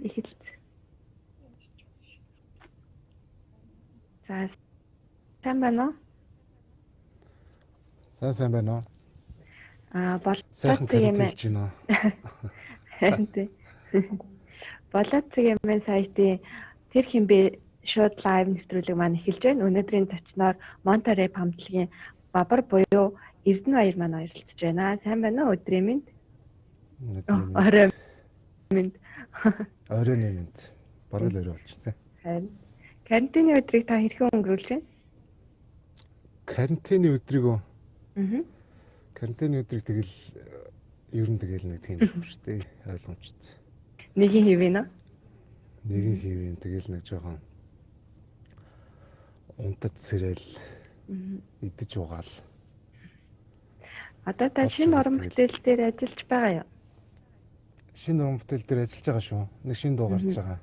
Эхэлж. За сайн байна уу? Сайн байна уу? Болоод Сайхан цаг юм. карантинлж байна уу? Харин тий. Болоод цаг юм сайтын тэр хинбэ шууд лайв нэвтрүүлэг маань эхэлж байна. Өнөөдрийн зочноор Монтереп хамтлагийн Бабар буюу Эрдэнэбаяр маань оролцож байна. Сайн байна уу? Өдрийн мэнд. Орой мэнд. Оройн мэнд. Бараг л орой болж тээ. Харин карантины өдрийг та хэрхэн өнгөрүүлж байна? Карантины өдрийг үү? Аа. Карантины өдрийг тэгэл ер нь тэгэл нэг тийм шүү дээ. Ойлгомжтой. Нэгийн хэвэн үү? Нэгийн хэвэн тэгэл нэг жоохон унтад сэрэл идэж угаал. Одоо та шинэ уран бүтээл дээр ажиллаж байгаа юу? Шинэ уран бүтээл дээр ажиллаж байгаа шүү. Нэг шинэ дуу гарч байгаа.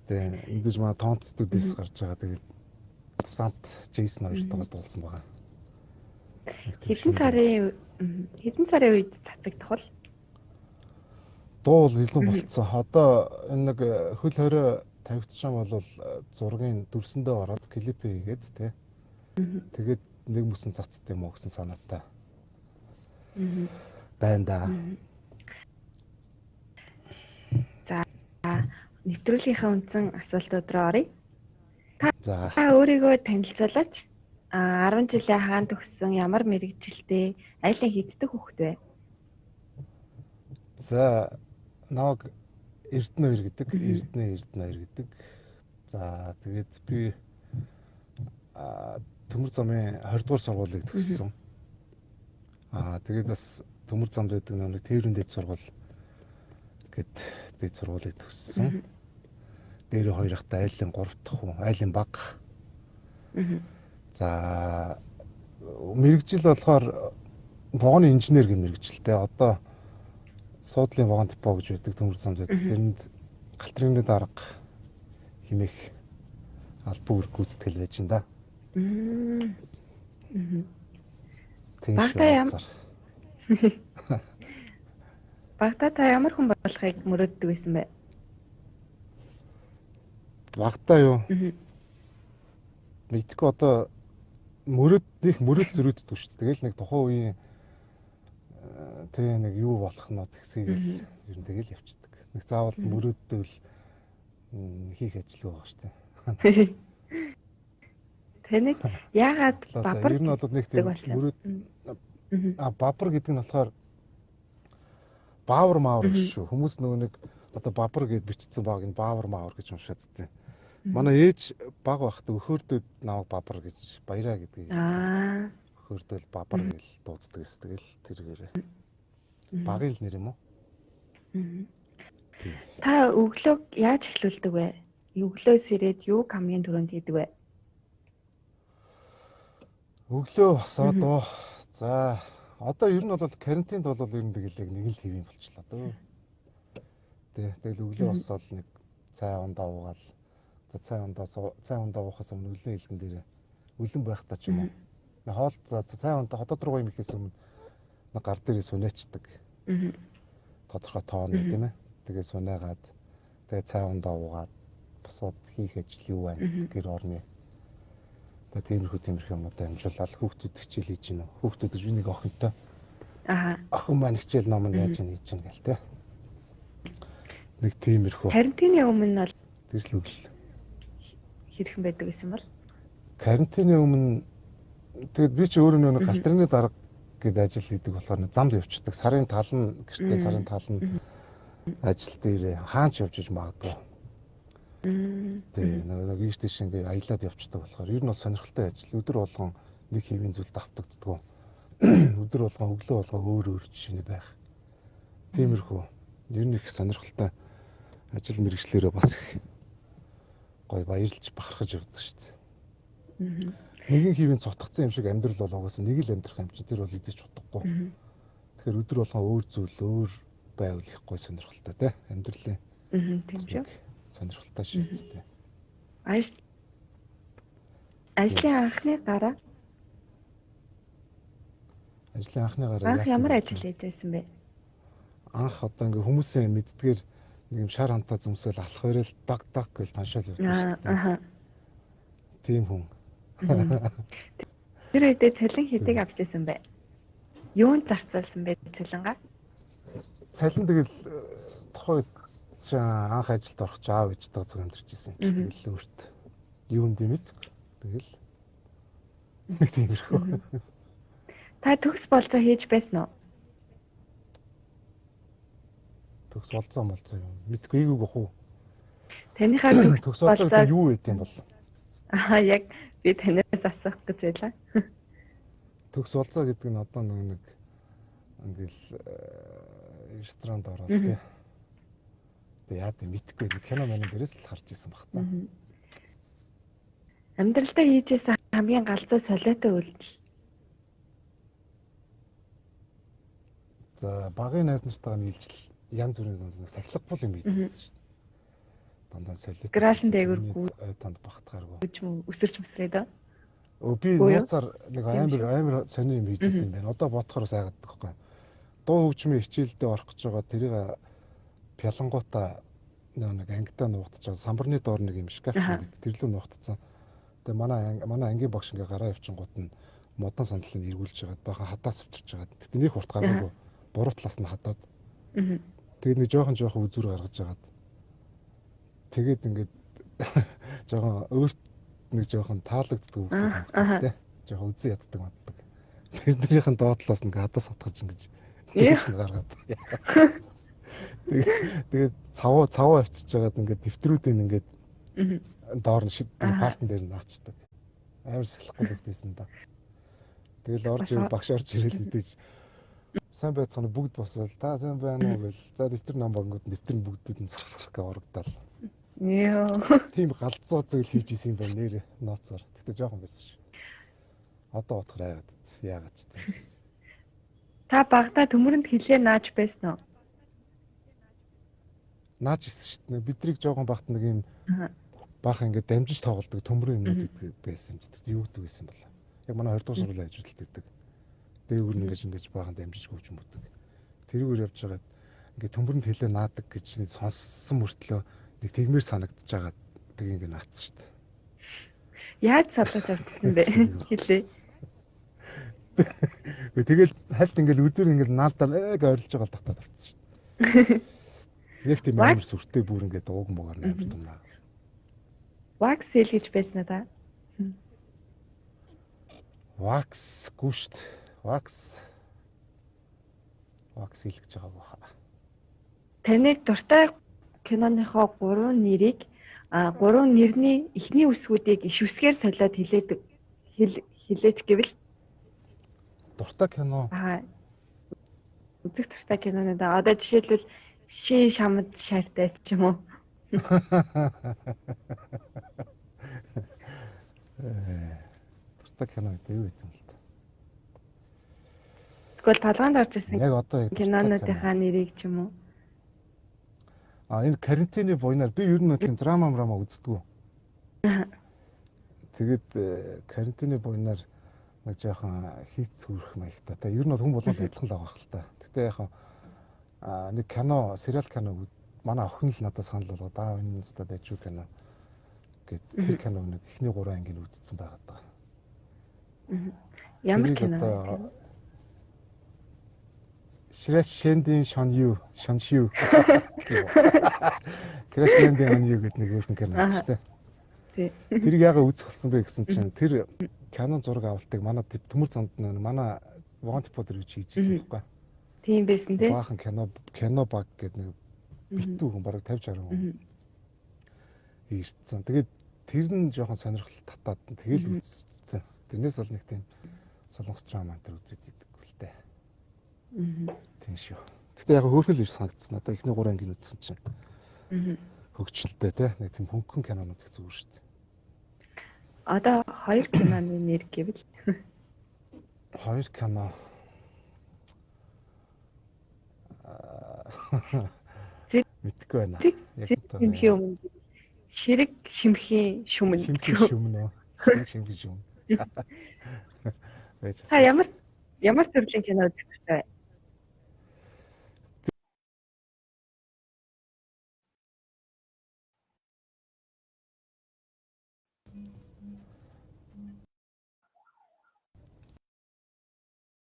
Тэгээ мэдээж манай Тонт студиэс гарч байгаа. Тэгээд Сант Джейсон хоёр тоглолт болсон байгаа. Хэдэн сарын үед цацагдах бол? Дуу бол илүү болцсон. Одоо энэ нэг хөл хорой тавигдсан бол зургийн дүрсэндээ ороод клип хийгээд тий. Тэгээд нэг мөсөн цацт юм уу гэсэн санаатай. Байна да. За нэвтрүүлгийнхаа үндсэн асуултууд руу оръё. За өөрийгөө танилцуулаач. 10 жилийн хаан төгссөн ямар мэрэгжилтэй айлын хийддэг хүүхэд вэ? За намайг Эрдэнэбаяр гэдэг. Эрдэнэбаяр гэдэг. За тэгээд би Төмөр замын 20 дугаар сургуулийг төгссөн. Тэгээд бас Төмөр замд байдаг нэг тээврийн дэд сургууль гэд дэд сургуулийг төгссөн. Дээр хоёр ахтай айлын 3 дахь хүн, айлын баг. За мэрэгжил болохоор вагоны инженер гэх мэрэгжилтэй. Одоо суудлын вагон депо гэж байдаг Төмөр замд байдаг. Тэрэнд галтрын дарга химэх албан үүрэг гүйцэтгэл байж энэ да. Тийм шүү. Багтаа та ямар хүн болохыг мөрөөддөг байсан бэ? Багтаа юу? Мэдгүй одоо мөрөөд зөрөөддөг шүү дээ. Тэгэл нэг тухайн үеийн тэгээ нэг юу болох нь тэгсгээл ер нь тэгэл явцдаг. Нэг заавал мөрөөддөл хийх ажил байгаа шүү дээ. Тэнийг яагаад Бабар ер нь бол нэг тийм мөрөөд Бабар гэдэг нь болохоор Баавар маавар гэж шүү. Хүмүүс нөгөө нэг одоо Бабар гэж бичсэн баг энэ Баавар маавар гэж уншаад тээ. Манай ээж баг байхдаа өхөөрдөд намайг Бабар гэж баяраа гэдгийг. Өхөөрдөл Бабар гэж дууддаг гэсэн. Тэгэл тэргээрээ. Багын л нэр юм уу? Та өглөөг яаж эхлүүлдэг вэ? Өглөөс ирээд юу хамгийн түрүүнд хийдэг вэ? Өглөө босоод за одоо ер нь бол карантинд бол ер нь тэгэл яг нэг л хэвэн болчлаа дөө. Тэгэл өглөө босоод нэг цай ундаа уугаал. За цай ундаа уухаас өмнө өглөө хэлгэн дээр үлэн байхдаа ч юм уу. Хоол за цай ундаа хотод руу юм ихэс өмнө нэг гар дээрээ сүнэчдэг. Тодорхой тоон тийм ээ. Тэгээ сүнээгаад тэгээ цай ундаа уугаад босоод хийх ажил юу байна гэр орны. Тэгээ тиймэрхүү юмудаа амжуулаад хүүхдүүд хичээл хийж гинэ. Хүүхдүүд гэж би нэг охинтой. Охин маань хичээл ном нь яаж хийж гин гэл те. Нэг тиймэрхүү. Карантины өмнө бол тэгж л өглөө. Хэрхэн байдаг гэсэн бол? Карантины өмнө тэгэд би ч өөрөө нэг галтрын дарга гэдэг ажил хийдэг болохоор замд явчихдаг. Сарын тал нь гэртээ сарын тал нь ажил дээр хаач явж магадгүй. Тэгээ нэг ийш тийш ингээ аялаад явчихдаг болохоор ер нь бол сонирхолтой ажил. Өдөр болгон нэг хэвийн зүйлд автагддаг. Өдөр болгон өглөө болгон өөр жишээ байх. Тиймэрхүү. Ер нь их сонирхолтой ажил мэргэжлэрээ бас их гой баярлж бахархаж явдаг шүү дээ. Нэгэн хэвийн цутгацсан юм шиг амьдрал бол угаасаа нэг л амьдрах юм чинь тэр бол идэж чадахгүй. Тэгэхээр өдөр болгон өөр зүйл өөр байвал их гой сонирхолтой те амьдралын. Тийм шүү. Сонирхолтой шүү дээ. Ажлын анхны гараа. Ажлын анхны гараа ямар ажил хийж байсан бэ? анх одоо ингээ хүмүүсийн мэддгээр нэг юм шар хантаа зүмсэл алах өрөөл дог дог гэж тоншоол явдаг шүү дээ. Аа. Тийм хүн. Тэр үедээ цалин хэдийг авч ирсэн бэ? Юунд зарцуулсан бэ цалингаа? Цалин тэгэл тухайд чи анх ажилд орох ч аав ээжтэйгээ зүг амьдарч ирсэн юм чи тэгэл өөрт юунд мэдгүй. Тэгэл нэг тиймэрхүү. Та төгс болцоо хийж байсан уу? Төгс болцоо юм. Мэдгүй эйгүү гох уу? Таныхаа төгс болцоо гэдэг юу вэ юм бол? Яг би танаас асуух гэж байлаа. Төгс болцоо гэдэг нь одоо нэг ингээл ресторанд ороод тий. Тэгээ яа гэв мэдгүй нэг кино мань дээрээс л харж исэн баг та. Амьдралдаа хийжсэн хамгийн галзуу солиотой үйлдэл. За багын найз нартайгаа нийлжил янз бүрийн сахилгагүй юм хийжсэн шүү дээ. Дандаа солиот. Крашн дээгүүргүй танд багтгааргүй. Өсөрч мэсрээд. Би нууцаар нэг амар сони юм хийжсэн юм байна. Одоо бодохоор сайгаад байхгүй. Дуу хөгжмийн хичээлдээ орох гэж байгаа тэрийг пялангуута нэг ангидаа нуугдаж байгаа. Самбарны доор нэг юм шкаф шиг байд. Тэр лөө нуугдсан. Тэгээ манай ангийн багш ингээ гараа явчихгууд нь модон сандлыг эргүүлж жагаад бахан хадаас авчирч жагаад. Тэгтээ нэг хурд гараагүй. Буруу талаас нь хадаад. Тэгээд нэг жоохон үзүр гаргаж жагаад. Тэгээд ингээд жоохон өөрт нэг жоохон таалагддаг үг байна. Жоохон үзэн яддаг маддаг. Тэрнийхэн доотлоос нэг хадаас хатгаж ингэж тийш нь гаргаад. Тэгээд цаваа авчиж жагаад ингээд дэвтрүүдийн ингээд доор нь шиг партн дээр нь наачдаг. Амар сахилахгүй байсан да. Тэгэл багш орж ирэл мэдээж сайн байцгаана бүгд босвол та сайн байна уу гэл. За дэвтэр ном бангууд дэвтэр нь бүгдүүд нь сарсрах гэ орогдал. Тийм галзуу зүйл хийж исэн юм байна нэр ноцоор. Тэгтээ жоохон байсан шүү. Одоо бодохоор яагаад ч тийм. Та багада төмөрөнд хилээ нааж байсан уу? Нааж исэн шүү дээ. Бидрийг жоохон багт нэг юм баах ингээд дамжиж тоглодог төмрөн юмнууд байсан юм. Тэгтээ юу гэдэг байсан бала. Яг манай 20 дугаар сургуулийн ажилтнууд гэдэг. Дээгүүр ингэж баахан дамжиж хөвч мөдөг. Тэрүүгээр явж байгаад ингээд төмрөнд хилээ наадаг гэж сонссон мөртлөө нэг тэгмээр санагдаж байгаа. Тэг ингээд наацсан шүү дээ. Яаж салгаж авчихсан бэ? Хилээ. Тэгэл хальт ингээд үзүр ингээд наадаа гэж ойрлож байгаа л татаад авчихсан шүү дээ. Яг тийм амар сүртэй бүр ингээд ууг муугаар амар тумнаа. Wax сэл гэж байсан да. Wax гүшт. Wax сэл гэж байгаагүй хаа. Таныг дуртай киноныхоо 3 нэрийг 3 нэрний эхний үсгүүдийг ишвсгээр солиод хилээч гэвэл дуртай кино. Үзэх дуртай киноноо да. Одоо жишээлбэл шин шамд шаартай ч юм уу. Дуртай кино гэдэг юу юм л та. Тэгвэл толгойд орж ирсэн. Яг одоо кинонуудынхаа нэрийг ч юм уу. Энэ карантины буйнаар би ер нь тийм драма үздэг. Тэгээд карантины буйнаар нэг жоохон хийц сүрэх маягтай. Та ер нь хүн болгол адилхан л байгаа хэл та. Гэтэ яг нэг кино, сериал кино манай охин л надад санал болгоод энэ нэстэ дайжуу кино гэд тэр кино нэг эхний 3 ангийн үзсэн байгаад байгаа. Ямар кино? Шрэшэндийн Шонью. Крашэндийн Шонью гэдэг нэг өөрхөн кино байна шүү дээ. Тэрийг яагаад үзэх болсон бэ гэсэн чинь тэр кинон зураг авалтыг манай төмөр замд манай Вогон Типо дээр хийж хийжсэн байхгүй. Тийм байсан тий. Баахан кино баг гэдэг нэг битүү хүн бараг 50 60 хүн ирсэн. Тэгээд тэр нь жоохон сонирхол татаад тэгэл үзсэн. Тэрнээс бол нэг тийм солонгос драма энэ үзээд идэг л дээ. Тийм шүү. Гэтэ яг хөөрхөн л ирсэн санагдсан. Одоо эхний 3 ангийн үзсэн чинь. Хөгжилтэй тий. Нэг тийм хөнгөн кинонууд их зүгээр шүү дээ. Одоо 2 киноны нэр гэвэл 2 кино. Мэдгүй байна. Яг одоо Ширэг шимхийн шүмэн. Шимхийн шүмэн. Та ямар төрлийн кино үзэх вэ?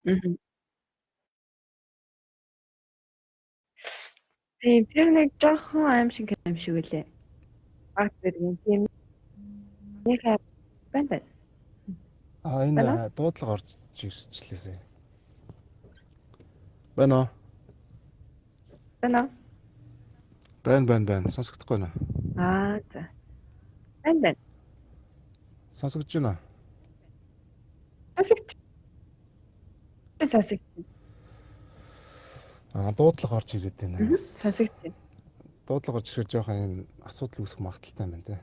Мгм. Тийм тэр нэг жоохон аимшиг үлээ. Баг зэргийн тийм нэг аим байна. А Байна уу? энэ дуудлага орж ирчлээсэ. Байна уу? Байна уу? Байна. Сонсогдохгүй нэ. Аа за. Байна. Сонсогдож байна. Сонсогч. Сонсогч. Дуудлага орж ирээд байна. Бас Сонсогч. дуудлага орж ирэхээр жоохон юм асуудал үүсэх магадaltaй байна те.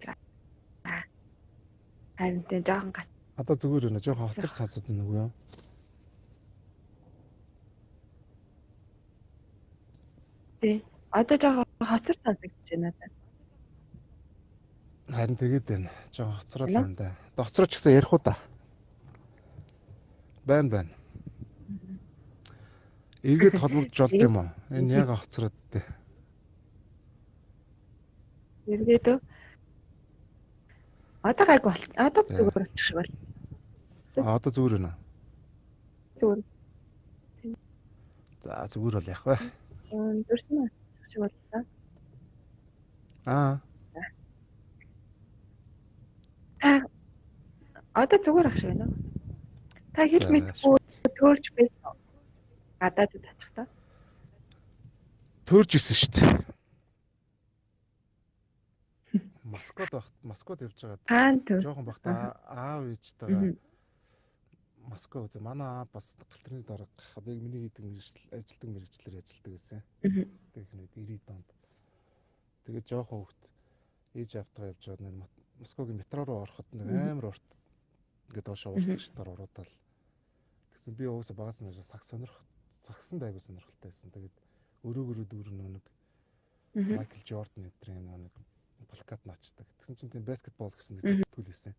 За. Харин тийм жоохон гат. Одоо зүгээр байна. Жоохон хоцорч сонсоод байна уу юу? Тийм. Одоо жоохон хоцор сонсогч байна надад. Харин тэгээд байна. Жоохон хоцрол Байна уу? байна да. Хоцрооч гэсэн ярих уу та? Байна. Эргээд холбогдож болд юм уу? Энэ яг хоцроод дээ. Эргээд үү? Одоо гайг бол. Одоо зүгээр болчих шиг бол. Одоо зүгээр байна. Зүгээр. За зүгээр бол яах вэ? Дурсан уу? Шиг боллоо. Одоо зүгээр ах шиг байна уу? Та хэл мэдгүй төөрч байсан уу? Гадаад очихдаа. Төөрж исэн шүү дээ. Москвад явж байгаа. Жохон бахта аав ээжтэйгээ Москва үзээ. Манай аав бас галтрын дарга. Одоо миний хийдэг мэрэгчлэр ажилладаг гэсэн. Тэгээд нэг 90 донд. Тэгээд жоохон хөвгт ээж автгаа явж байгаа нэг Москвагийн метро руу ороход нэг амар урт ингээд доош уусдаг шатаар уруудаад. Тэгсэн би уусаа багаас нь сагсанд айгуу сонирхолтой байсан. Тэгээд өрөөгөрөө дүүрэн нэг Майкл Жордан өдрийн нэг плакат наачдаг. Тэгсэн чинь тийм баскетбол гэсэн нэг сэтгүүл байсан.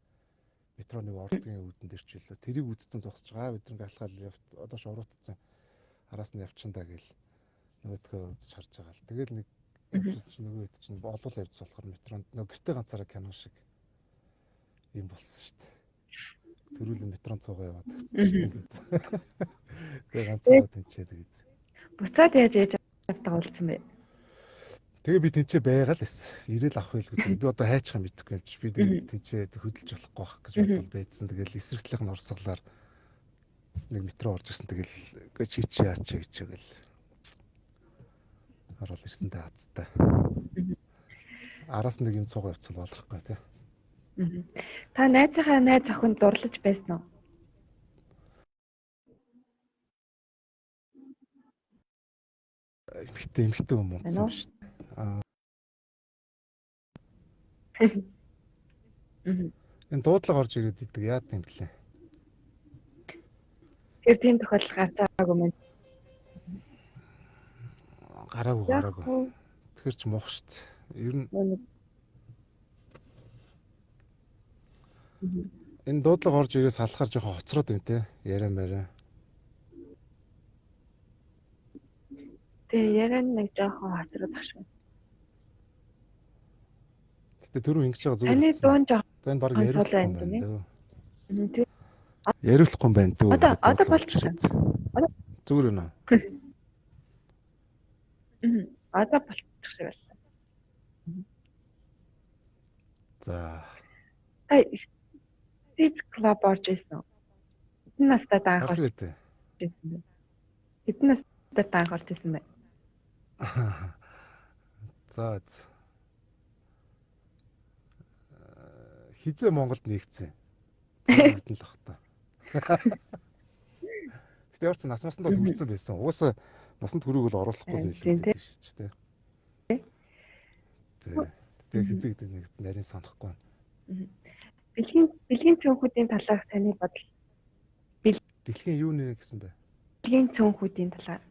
Метроны ордгийн үүдэн дээр ч үлээ. Тэрийг үзсэн зогсож байгаа. Бид нэг алхаал явт одоо шууруудсан. Араас нь явчихсан даа гэл нөгөөдхөө үзэж харж байгаа л. Тэгэл нэг явчихсан чинь нөгөө хэд чинь олвол явж болохоор метронд нөгөө гэртээ ганцаараа кино шиг юм болсон шүү дээ. Төрүүлэн метронд цуугаа яваад гэсэн чинь тэгээ ганцаараа тэнцээ тэгээд. Буцаад яаж ээж автаа уулзсан бэ? Тэгээ би тэнцээ байгаа л эс. Ирээл авах байлгүй. Би одоо хайчих юм мэдэхгүй юм чи. Би тэнцээ хөдөлж болохгүй байх гэж бодвол байдсан. Тэгэл эсрэг талын урсгалаар нэг метро орж ирсэн. Тэгэл чи яач гэчихэл орол ирсэн дээ хацтай. Араас нэг юм цуугаа явцсан болохгүй тий. Та найзынхаа найз охинд дурлаж байсан уу? Эмхтэй юм унтсан шүү дээ. Энэ дуудлага орж ирээд идэг яад юм блэ? Тэр тийм тохиолдол гарцаагүй мэн. Гараагүй. Тэгэхэр ч мух шүү дээ. Ер нь энэ дуудлага орж ирээд салахаар жоохон хоцроод байна те. Яриа. Тэгээ яриа нэг жоохон хоцроод ах шиг. Гэтэ түрүү ингэж байгаа зүгээр. Таны дуун жоохон. За энэ баг яриулахгүй юм байна дөө. Тийм. Яриулахгүй юм байна дөө. Одоо болчихсон. Зүгээр байна. Одоо болчих шиг байна. За. Стиц клуб орж исэн үү? Хэдэн настай даанх орж исэн бэ? Хэдэн настай даанх орж исэн бэ? За. Хизээ Монголд нэгдсэн. Хэдэн л бах та. Гэтэ явц нас нь бол хүрсэн байсан. Угаасаа насанд хүрээг бол оруулахгүй байлгүй шүү дээ. Тэгээ хизээ гэдэг нэг нарийн санахгүй байна. Бэлгийн цөөнхүүдийн талаарх таны бодол. Дэлхийн юу нэ гэсэн бэ? Бэлгийн цөөнхүүдийн талаар.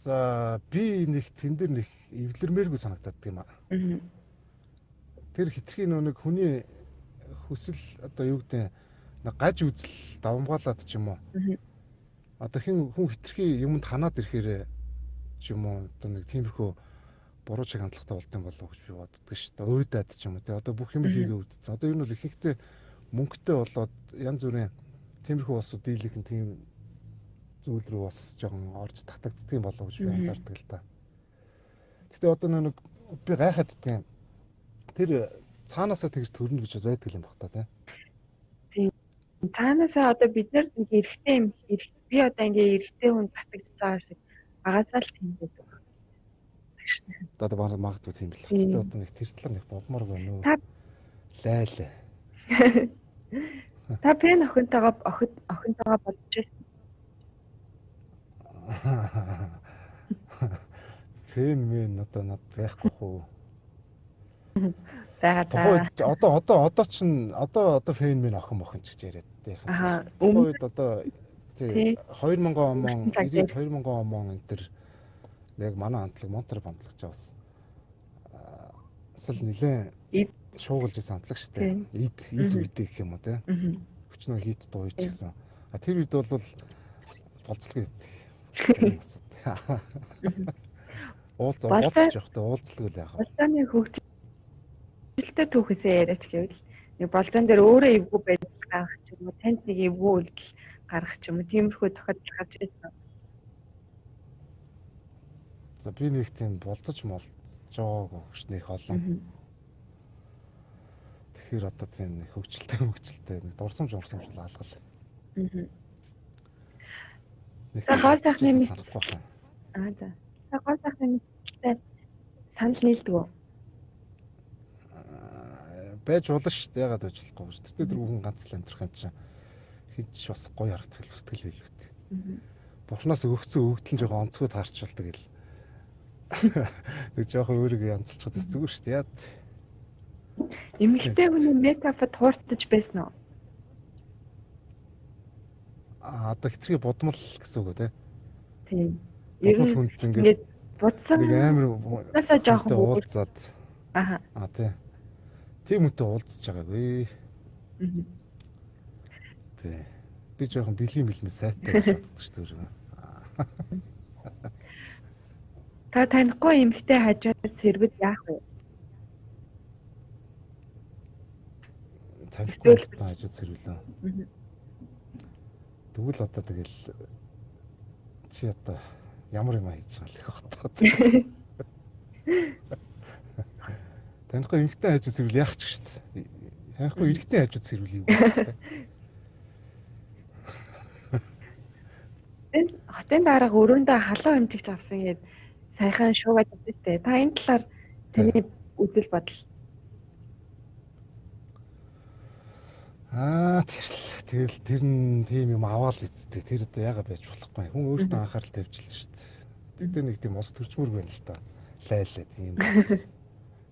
За би нэг тэн дээр нэг эвлэрмээргүй санагдаад юм аа. Тэр хитрхи нэг хүний хүсэл одоо юу гэдэг нэг гаж үзэл давамгаалаад ч юм уу. Одоо хүн хитрхи юмд ханаад ирэхээр ч юм уу одоо нэг тиймэрхүү буруу чиг хандлагатай болдсон болов уу гэж би боддог шүү дээ. Уйдаад ч юм уу те одоо бүх юм хийгээ үүдсэн. Одоо ер нь бол ихэнхдээ мөнгөтэй болоод янз бүрийн тиймэрхүү улсууд дийлэх нь тийм зүйл рүү бас жоохон орж татагддаг юм болов уу гэж би анзаардаг л да. Гэтэ одоо нэг би гайхаад идэх юм. Тэр цаанаасаа тэгж төрнө гэж байдаг юм баг та те. Тийм. Цаанаасаа одоо бид нар нэг эрэгтэй юм би одоо ингээ эрэгтэй хүн татагдж байгаа шиг багасаа л тийм байдаг. Одоо магадгүй тийм л. Гэтэ одоо нэг тэр талаар нэг бодмоор байна уу? Лайл. Та пен охинтойгоо бодож байсан. Фэн мэн одоо над байхгүй хөө. Одоо чинь одоо фэн мэн охин ч гэж яриад яах юм. Аа. Үед одоо тий 2000 он 2000 он энэ төр яг манай хамтлаг монтор бамтлагч бас асал нилээн шуугалж исэн хамтлаг штэ. Эд үедээ гэх юм уу те. Хүчнөө хийд дууж гэсэн. Тэр үед бол болцлог гэдэг. Уулзах жоохтой уулзлаг л яах вэ? Болцооны хөгжилтэй түүхээсээ яриач гэвэл нэг болцоон дээр өөрөө эвгүй байж гарах ч юм уу, танд нэг эвгүй үйлдэл гарах ч юм уу, тиймэрхүү тохиолдол гарч ирсэн. За би нэг тийм болцож жаагүй хүчнийх олон. Тэгэхээр одоо тийм нэг хөгжилтэй нэг дурсамж алгал. За гол сайхны мэдээ. За. Гол сайхны мэдээ санал нийлдэг үү? Байж болно шүү дээ. Ягаад байж болохгүй шүү. Тэр хүн ганц л амьдрах юм чинь хинч бас гоё харагдах сэтгэл хэлбэт. Бурхнаас өгсөн өгдөл нь жоохон онцгой таарчулдаг гэл. Нэг жоохон өөрийгөө янзлчихад бас зүгээр шүү дээ. Яад. Эмэгтэй хүний метафад хууртаж байсан уу? Одоо хитрхи бодмол гэсэн үг үү те? Тийм. Ер нь хүнд ингээд бодсон нэг амар насаа жоохон уулзаад. Аха. Тийм. Тийм үнтэй уулзж байгаагүй. Тий. Би жоохон бэлгийн сайтай гэж боддог шүү дээ. Та танихгүй эмэгтэй хажууд сэрвэл яах вэ? Танихгүй эмэгтэй хажууд сэрвэлээ. Тэгвэл одоо тэгэл чи одоо ямар юм хийж байгаа л их хотод. Танихгүй эмэгтэй хажууд сэрвэл яах ч шүү дээ. Танихгүй эрэгтэй хажууд сэрвэл юу вэ? Хотын дарга өрөөндөө халуун хэмжигч авсан гээд сайхан шуугаад үзтээ. Та энэ талаар таны үзэл бодол. Тэгэл тэр нь тийм юм аваад эцтэй. Тэр одоо яага байж болохгүй. Хүн өөртөө анхаарал тавьчихлаа шүү дээ. Тэгтээ нэг тийм ус төрчмөр байна л та. Лайлаа тийм.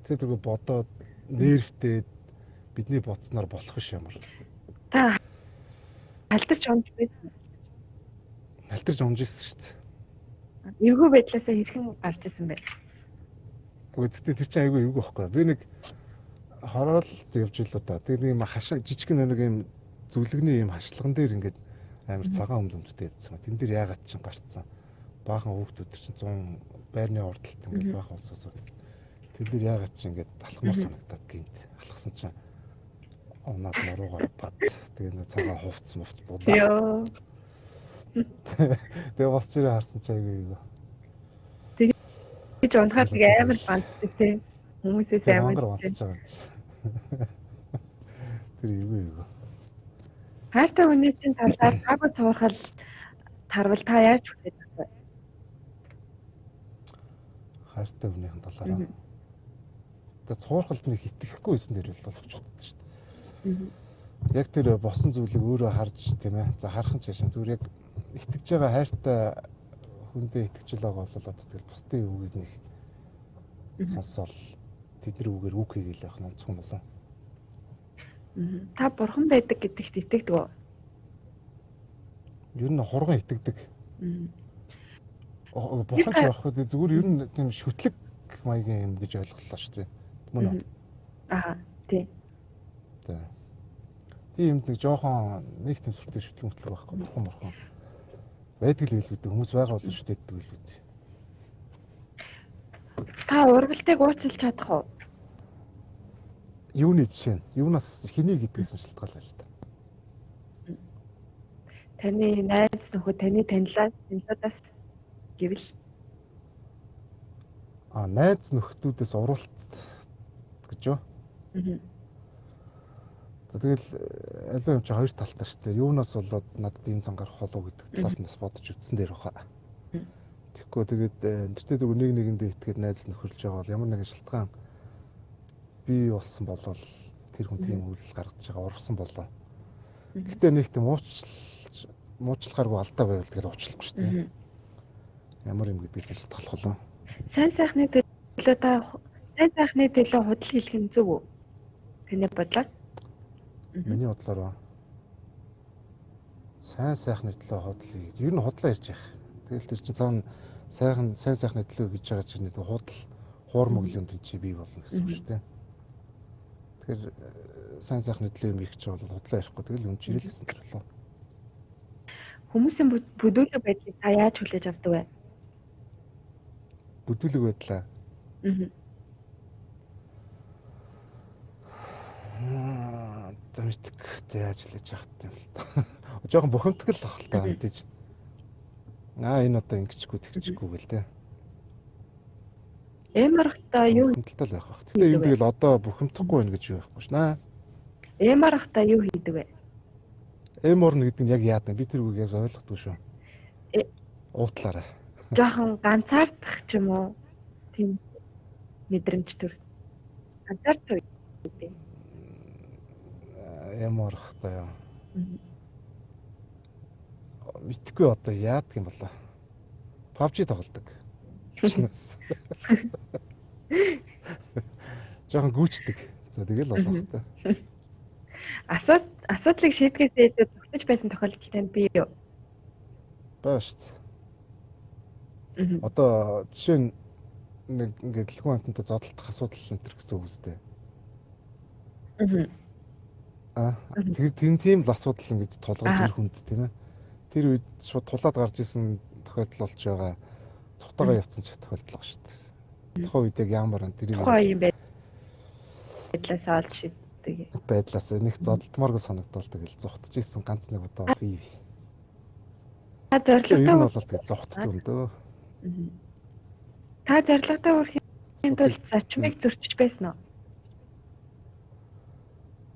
Тэр бодоод нервтэй бидний бодсноор болох биш ямар. Та алдарч онж байсан. Алдарч онжсэн шүү дээ. Эвгүй байдлаасаа хэрхэн гарч исэн бэ? Гэхдээ тэр чинь айгүй эвгүй байхгүй. Би нэг хороолт явж илүү та. Тэгээд ийм хашаа жижиг нэг ийм зүлэгний ийм хашлаган дээр ингээд амар цагаан өмдөмттэй явсан. Тэн дээр яагаад чинь гарцсан. Баахан хүүхдүүд чинь 100 байрны ордолт ингээд баахан улсаас. Тэн дээр яагаад чинь ингээд алхмаар санагдаад гинт. Алхсан чинь оноод нуруугаар бат. Тэгээд нэг цагаан хувцсан будаа. Йоо. Тэгээ бас чирээ харсан ч айгүй юу. Тэгж унахаар нэг амар банддаг тийм хүмүүсээс амар бандж байгаа ч. Тэр юу. Хайртай хүний чинь талаар таагүй цуурхал тарвал та яаж хүлээж авах вэ? Хайртай хүнийхэн талаар. Тэгээ цуурхалд нэг итгэхгүй байсан дээр л болгож боддог шүү дээ. Яг тэр босон зүйлийг өөрөө харж тийм ээ. За харах нь чашаа зүгээр яг итгэж байгаа хайртай хүндээ итгэж байгаа бол одоо тэгэл бусдын үгийг нэг сонсоол тэдний үгээр үг хийгээл явах нь онцгой болоо. Та бурхан байдаг гэдэгт итгэдэг үү? Ер нь хурган итгэдэг. Бурхан ч явах үед зүгээр ер нь тийм шүтлэг маягийн юм гэж ойлголоо шүү дээ. Мөн үү? Тий. Тийм нэг жоохон нэг тийм сүртэй шүтлэг мэтлэг байхгүй бурхан. Байдаг л билгүй дээ. Хүмүүс байгаа бол шүтээддэг билгүй дээ. Та ургалтыг ууцалж чадах уу? Юуны жишээ нь? Юунаас хэнийг гэдгээс нь шалтгаалаа л да. Таны найз нөхөд таны танилуудаас гэвэл Найз нөхдүүдээс уралт гэж юу? За тэгэл аливаа юм чи хоёр талтай шүү дээ. Юунаас болоод надад ийм зангаар холоо гэдэг талаас нь бас бодож үзсэн дээр баха. Тэгэхгүй тэгээд интернет рүү нэг нэгэндээ итгээд найз нөхөрлж байгаа бол ямар нэгэн шалтгаан бий болсон болол тэр хүн тийм үйл гаргаж байгаа урвсан болоо. Гэтэ нэг тийм муучлахааргүй алдаа байвал тэгэл уучлахгүй шүү дээ. Ямар юм гэдгээс шалтгаалх болоо. Сайн сайхны төлөө худал хийх нь зөв үү? Таны бодлоор? Миний бодлоор сайн сайхны төлөө худал хийгээд ер нь худлаа ярьж явах. Тэгэл тэр чинь цаана сайн сайхны төлөө гэж байгаа чинь худал хуурмаг юм чинь бий болно гэсэн үг шүү дээ. Тэгэхээр сайн сайхны төлөө юм их ч бол худлаа ярихгүй тэгэл юм чирэл гэсэн тэр болоо. Хүмүүсийн бүдүүлэг байдлыг та яаж хүлээж авдаг вэ? Бүдүүлэг байдлаа. Мэддэг яаж хүлээж авах юм л та. Жохон бухимдгал ах л та мэдээж. Энэ одоо ингэчгүй тэгчгүй гэл те. Эмарахта юу бухимдалтай байх бах. Тэгтээ юм тэгэл одоо бухимдахгүй байх гэж юу байхгүй ш наа. Эмарахта юу хийдэг вэ? Эморн гэдэг нь яг яадаг би тэр үгийг яг ойлгохгүй шүү. Уутлаарай. Жохон ганцаардах ч юм уу? Тийм мэдрэмж төр. Ганцаардах үү? Эморхтай яа. Мэдхгүй одоо яадаг юм болоо. PUBG тоглодог. Чинээс. Жохон гүйчдэг. За тэгэл болоо та. Асуудлыг шийдэхээс илүү зогсож байсан тохиолдол танд бий юу? Баа шүү дээ. Одоо жишээ нь нэг ингээд дэлгүүр амтантай зодтолдох асуудал энэ төр гэсэн үг үстэй. Тэр тийм л асуудал ингэж тулгарч ирэх хүнд тийм ээ. Тэр үед шууд тулаад гарч исэн тохиолдол болж байгаа. Цутагаа явцсан ч их тохиолдол байгаа шүү дээ. Тухайн үед яг ямар ан тэр юм байдлаас олж шийддэг. Байдлаас нэг зодтолтмооргүй санагдвал тэгэл зогтож исэн ганц нэг удаа бий. Та зорилготой бол тэгэл зогтдог юм дөө. Та зорилготой хүрэхийн тулд зарчмыг зөрчиж байсан уу?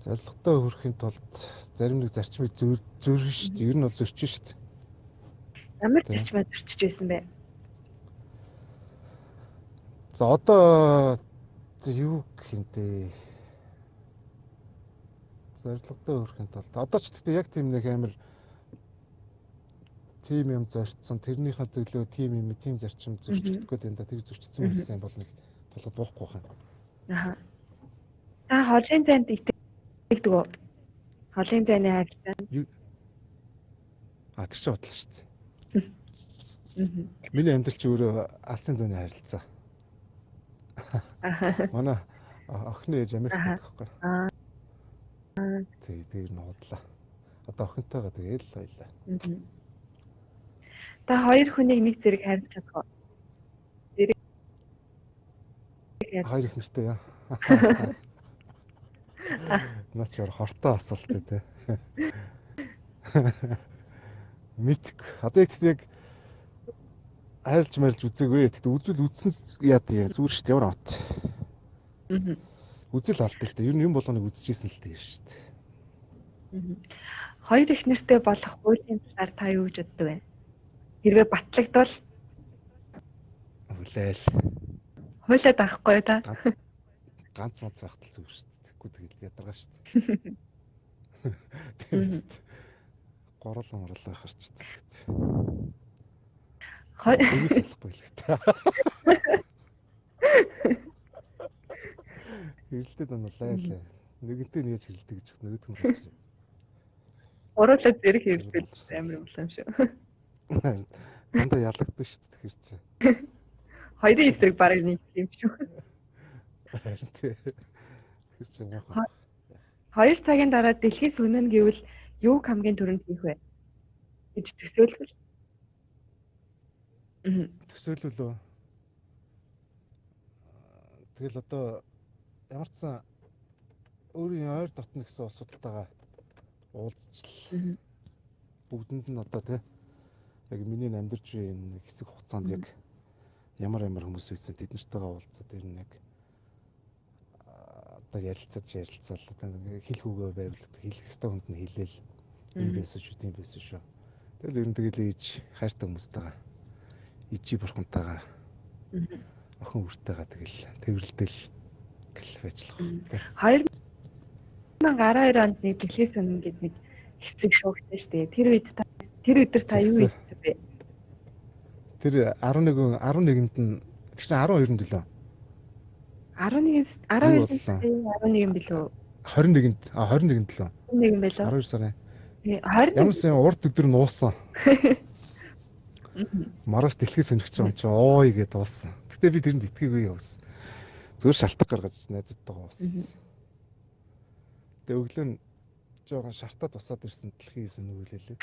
Зорилготой хүрэхийн тулд зарим нэг зарчмыг зөрж шүү дээ. Ер нь бол зөрчиж шүү дээ. Ямар зарчмаа зөрчиж байсан бэ? За одоо юу гэнтэй зорилготой хүрэхийн тулд одоо ч гэхдээ яг тийм нэг амар тим юм зорчсон тэрнийхээ төлөө тим зарчим зөрчигдөх гэдэг юм да. Тэр зөрчсөн байсан бол нэг толгод боохгүй байна. Та хоолын зайд итгэдэг үү? Хоолын зайны харилцаа. Тэр чинь бодлоо шүү дээ. Миний амьдрал чи өөрөө алсын зайны харилцаа. Манай охины ээж Америкт байхгүй. Тэр нь худлаа. Одоо охинтойгоо тэгээл байлаа. Та хоёр хүнийг нэг зэрэг харьж чадах уу? Хоёр их нэртэй яа. Наач яар хортой асуулт те. Мэдк. Одоо яг хайрлж марлж үзээгүй. Тэгтээ үзвэл үзсэн яа зүгээр шүү дээ. Ямар авт. Үзэл алдаа л дээ. Ер нь юм болгоныг үзчихсэн л дээ шүү дээ. Хоёр их нэртэй болох хуулийн талаар та юу гэж боддог вэ? Хэрвээ батлагдвал хүлээл. Хуйлаад авахгүй та. Ганц мац байхтал зүгээр шүү дээ. Тэгэхгүй тэгэл ядаргаа шүү дээ. Тэгээд горол амралаа харчдаг гэдэг. Хөөс болохгүй л гэдэг. Хэрэлдээд онулаа лээ. Нэгэнтээ нээж хэрэлдэг гэж нөгөөд хүн харж. Уруулаад зэрэг хэрэлдэл амар юм л юм шүү. Дандаа ялагддаг шүү дээ тэр чинь. Хоёрын эсрэг бараг нэг юм шүү. Тэр чинь яг. 2 цагийн дараа дэлхийс өнөн гэвэл юу хамгийн түрүүнд хийх вэ? гэж төсөөлвөл. Төсөөлвөл Тэгэл одоо ямар ч сан өөрийн ойр дотно гэсэн асуудалтайгаа уулзчихл бүгдэнд нь одоо тий яг миний амьдарч буй энэ хэсэг хугацаанд яг ямар хүмүүс байсан тэд нартайгаа уулзаад ер нь яг одоо ярилцаал одоо хэл хүүгээ байвал хэлэх ёстой хүнд нь хэлээл юм байсан шүү. Тэгэл ер нь тэгэл ээж хайртай хүмүүстэйгээ ижи бурхантайгаа охин үртэйгээ тэгэл тэрвэрлдэл гэл байж л байна. 2012 онд нэг дэлхийс өмнө гэдэг нэг хэсэг шуугдсан шүү дээ. Тэр өдөр та юу хийсэн бэ? Тэр 11-нд нь тэр чинь 12-нд лөө. 11 билүү? 21-нд лөө. 21 билүү? 12 сарын. 20 Ямар сайн урд өдөр нуусан. Маргааш дэлхийс өнөх чинь ой гэдээ дуусан. Гэтэ би тэрэнд итгээггүй явсан. Зүгээр шалтгаан гаргаж найзуудтайгаа уусан. Тэгээ өглөө нь жоохон шартаад босоод ирсэн дэлхийс өнөглөлээ.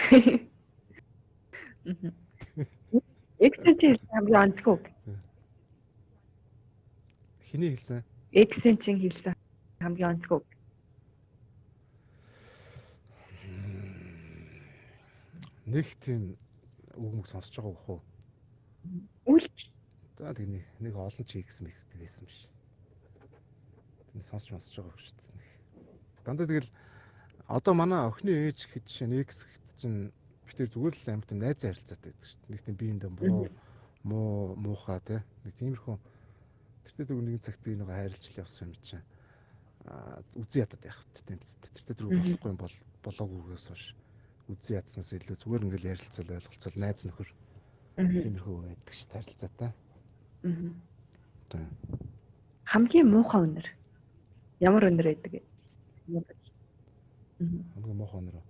Эксенчийн хамгийн онцгой. Хиний хэлсэн? Эксенчийн хэлсэн хамгийн онцгой. Нэг тийм үг мөг сонсож байгаа гэх үү? Үлч. За тэгний нэг олон чи гэсэн байсан биш. Тэний сонсож байгаа гэж байна. Дандаа тэгэл одоо манай охины ээж гэхэд жишээ нь X гэхэд чинь би тэр зүгээр л амар тийм найз харилцаатай байдаг шүү дээ. Нэг тийм биеиндээ муухай тий. Нэг тиймэрхүү тэр дээр нэгэн цагт би нэг хайрлж явсан юм чинь үзэн ядаад байх тийм биз. Тэр дээр болохгүй юм болоогүйгээс хойш үзэн ядснаас илүү зүгээр ингээл ярилцал ойлголцол найз нөхөр тиймэрхүү байдаг шүү дээ харилцаатай. Хамгийн муухай өнөр. Ямар өнөр байдаг вэ? Хамгийн муухай өнөр.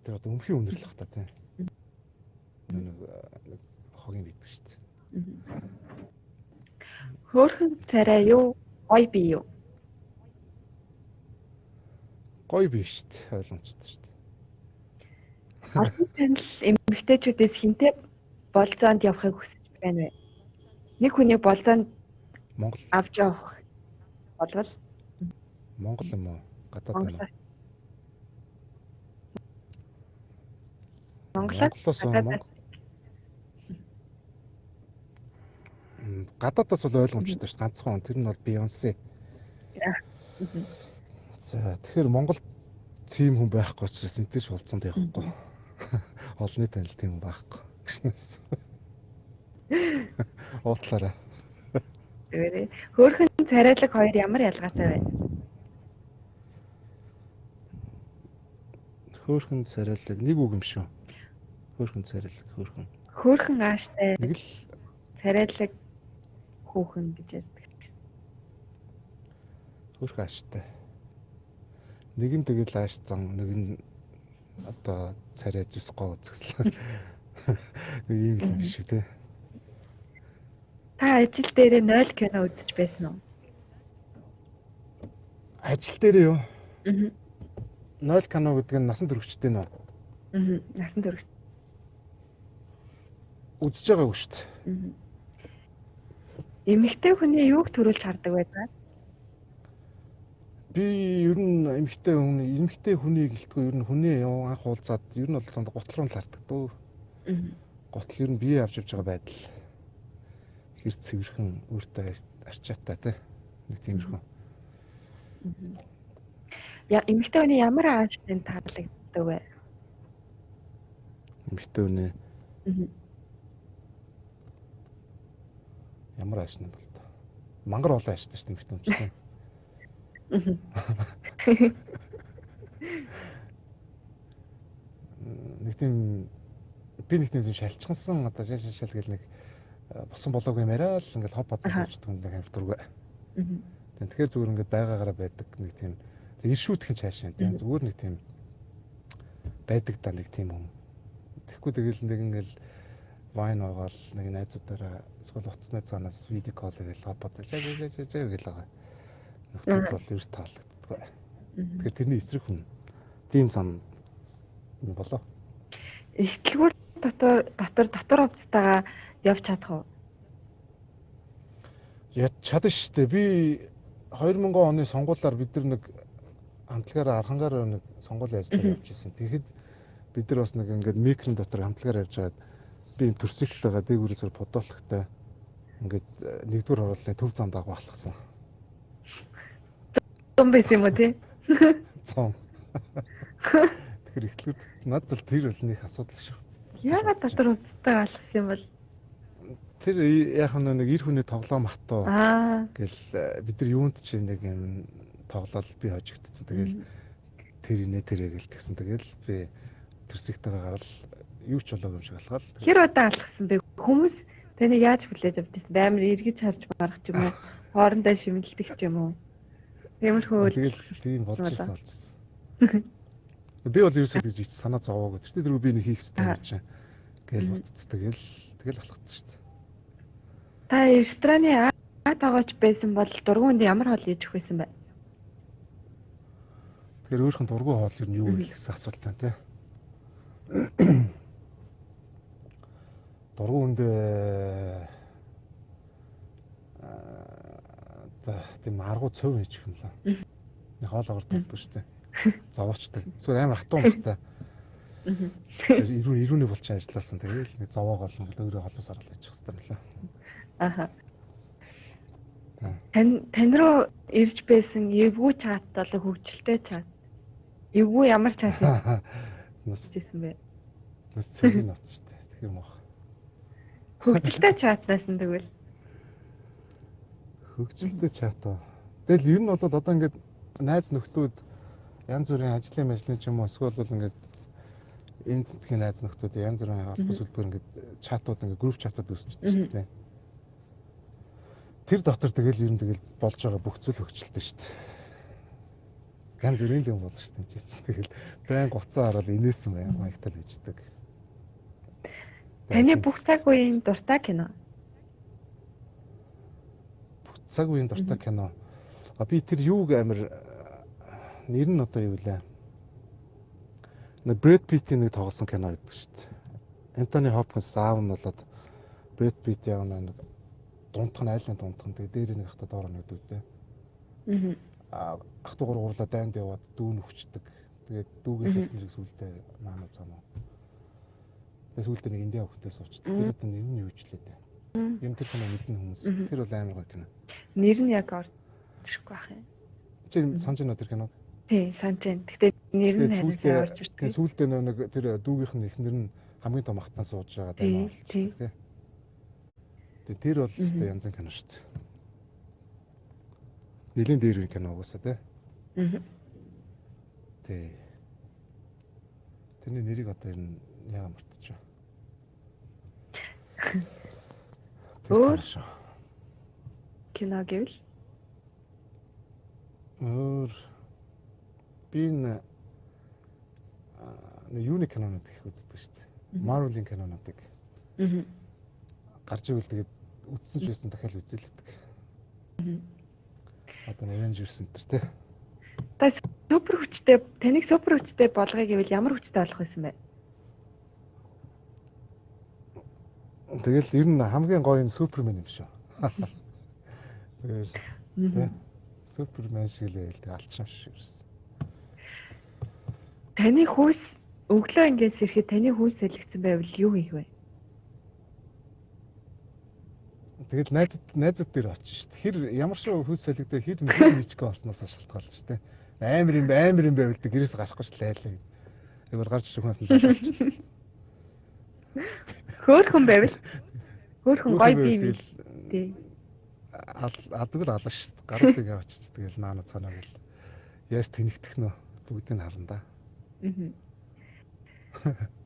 Тэр одоо өмхийн өнөр л бах та тийм. Нэг хогийн байдаг шүү дээ. Хөөрхөн царай юу? Гой би юу? Гой би шүү дээ. Ойлгомжтой шүү дээ. Олон танил эмэгтэйчүүдээс хинтээ болзоонд явахыг хүсэж байна вэ? Нэг хүний болзоонд Монгол авч явах болвол Монгол юм уу? Гадаад юм уу? Монголоос гадаадаас бол ойлгомжтой шүү дээ. Ганцхан тэр нь бол Бейонсе. За тэгэхээр Монгол тийм хүн байхгүй учраас энтэйч болцоонд явахгүй. Олонний танил тийм хүн байхгүй гişнээс. Уутлаараа. Тэгээрээ хөөрхөн царайлаг хоёр ямар ялгаатай вэ? Хөөрхөн царайлаг нэг үг юм шүү. Хөөрхөн царайлаг хөөрхөн. Хөөрхөн ааштай. Нэг л царайлаг хөөхөн гэж ярьдаг. Хөөрхөн ааштай. Нэг нь тэгэл ааш зан, нэг нь одоо царай зүсгоо үзэсгэлэн. Нэг юм л биш үү те. Та ажил дээрээ 0 кино үзэж байсан уу? Ажил дээрээ юу? 0 кино гэдэг нь насан туршидтэй нөө. Насан турш. Үзэж байгаагүй шүү дээ. Эмэгтэй хүний юуг төрүүлж хардаг байлаа? Би ер нь эмэгтэй хүний гэлтгүй ер нь хүний анх уулзаад ер нь бол гутал руу л хардаг дөө. Гутал ер нь бие авч явж байгаа байдал. Хэр цэвэрхэн өөртөө арчаатай те. Нэг тиймэрхүү. Яа эмэгтэй хүний ямар ааштай таалагддаг вэ? Эмэгтэй хүний ямар ааш нь бол тоо. Мангар олон ааштай шүү дээ эмэгтэй хүн чинь. Нэг тийм би нэг тийм шалчгансан одоо шал гэл нэг болсон болоогүй юм арай л ингээл хоб бацаа сууж байгаа нэг амт дургүй. Тэгэхээр зүгээр ингээд байгаагаараа байдаг нэг тийм иршүүдхэн цаашаа тийм зүгээр нэг тийм байдаг да нэг тийм хүн. Тэгэхгүй тэгэл нэг ингээл вайн уугаал нэг найзуудаараа эсвэл утасны цаанаас видео колл хийгээл хоб бацаа гэл байгаа. Нөхдөд бол ерөөс таалагддаг. Тэгэхээр тэрний эсрэг хүн тийм зам болоо. Ихтлгүүр дотор хувцастайгаа явж чадах уу? яд чадна шүү дээ. Би 2000 оны сонгуулиар бид нар нэг хамтлагаараа архангаараа нэг сонгуулийн ажлаар явж ирсэн. Тэгэхэд бид нар бас нэг ингээд микрон дотор хамтлагаар явж байгаад би юм төрсөлттэйгээ дээгүүрээ зөв бодоолохтой ингээд нэгдүгээр оруулалтын төв зам дагуу алхсан. Зам байсан юм уу тий? Цом. Тэгэхээр ихлүүд надад л тэр бол нэг асуудал шүү. Яагаад дотор өвдөлтөй алхсан юм бол? Тэр яг нэг эр хүний тоглоом хатуу гэл бид нар юунд ч нэг юм тоглол би хожигдсон. Тэгэл тэр инээ тэрэ гэл тэгсэн. Тэгэл би төрсөлттэйгээ гарал юу ч болоогүй юм шиг алхаад. Хэр удаа алхсан бэ? Хүмүүс таныг яаж хүлээж авдсан? Амар эргэж харж марах ч юм уу? Хоорондоо шимэлдэг ч юм уу? Тиймэрхүү. Тэгэл тийм болж ирсэн. Би бол ерөөсөө гэж ич санаа зовоогүй. Тэр дөрөв би нэг хийх хэрэгтэй гэж чинь. Гэл утцдаг. Тэгэл алхацсан шүү дээ. Та рестораны тагооч байсан бол дургуунд ямар хоол хийж өгөх байсан бэ? Тэгэхээр өөрхөн дургуй хоол ер нь юу вэ гэсэн асуулт байна тий. Дургуунд тийм аргуу цөв хийж өгнө лээ. Нэг хоолоогоор тавьдаг шүү дээ. Зовоочдаг. Зүгээр амар хатуу махтай. Ирүүний булчин ажилласан. Тэгэл нэг зовоогоо л өөрөө холоос оруулах гэж хэвээр юм лээ. Аха. Тань руу ирж байсан эвгүй чат бол хөгжилтэй чат. Эвгүй ямар чат хийсэн бэ? Нас цэгийн ноц шүү дээ. Тэгэхээр мох. Хөгжилтэй чатнаас нь тэгвэл хөгжилтэй чат аа. Тэгэл ер нь бол одоо ингээд найз нөхдүүд янз бүрийн ажлын ч юм уу эсвэл бол ингээд энэ тэтгийн найз нөхдүүд янз бүрийн холбоо сүлбэр ингээд чатууд ингээд групп чатууд үүсчихдэг шүү дээ. Тэр дотор тэгэл ер нь тэгэл болж байгаа бүх зүйл хөгжилтэй шүү дээ. Янз бүрийн юм болно шүү дээ. Тэгэл байн гоцоо хараад инээсэн бай маягтал гэждэг. Таны бүх цаг үеийн дуртай кино? Бүх цаг үеийн дуртай кино. Би тэр юуг амир нэр нь одоо юу вэ? Нэг Брэд Питтийн нэг тоглосон кино гэдэг шүү дээ. Энтони Хопкинс аав нь болоод Брэд Питт яг нэг дундх нь айлын дундх нь тэгээ дээр нэг ахта доор нэг дүүтэй. Ах トゥ гурлаа дайнд яваад дүү нөхчдөг. Тэгээд дүүгийн хэлнэрийг сүултээ наана цаана. Тэгээд сүултээ нэг Индиа хөлтөөс уучдаг. Тэр одоо нэр нь юу ч лээ дээ. Юм тэр кино мэднэ хүмүүс. Тэр бол амар гоё кино. Нэр нь яг орчихгүй ах юм. Чи санаж байна тэр киног? Тий, санаж байна. Гэтэ нэр нь харин орж ирдэг. Тэгээд сүултээ нэг тэр дүүгийнх нь эхнэр нь хамгийн том ахтан сууж байгаа даа болчихдаг тий. Тэгээд тэр бол өстой янзын кино шүү дээ. Нилийн дээр үе кино уусаа тий. Тий. Тэрний нэрийг одоо энэ яа мартчихв. Өөр кино гэвэл өөр би нэг юуны кинонууд их үздэг шүү дээ. Marvel-ийн кинонуудыг. Гарч ивэл тэгээд үзсэн ч байсан дахиад үзэлдэг. Одоо Avengers Center тий. Та супер хүчтэй таныг супер хүчтэй болгоё гэвэл ямар хүчтэй болох байсан бэ? Тэгэл ер нь хамгийн гоё нь Супермен юм шүү. Тэгээд Супермен шиг л байл тэг алчсан шүү ерөөс. Таны хүйс өглөө ингээс ирэхэд таны хүйс солигдсон байвал юу хийх вэ? Тэгэл найзууд дээр очиж шүү дээ. Хэр ямар шүү хүйс солигдоо хэр нэгчгүй болсноос шалтгаалж шүү дээ. Амар юм байвал тэг гэрээс гарахгүй ч лайлаа. Тэгвэл гарч ирэх хүн болчихсон. Хөөхөн байвал хөөхөн гоё бий. Тий. Адгүй л алан шүү дээ. Гаруудыг авчиж тэгэл наана цанаа гэл. Яаж тэнэгдэх нөө бүгдийг харна да.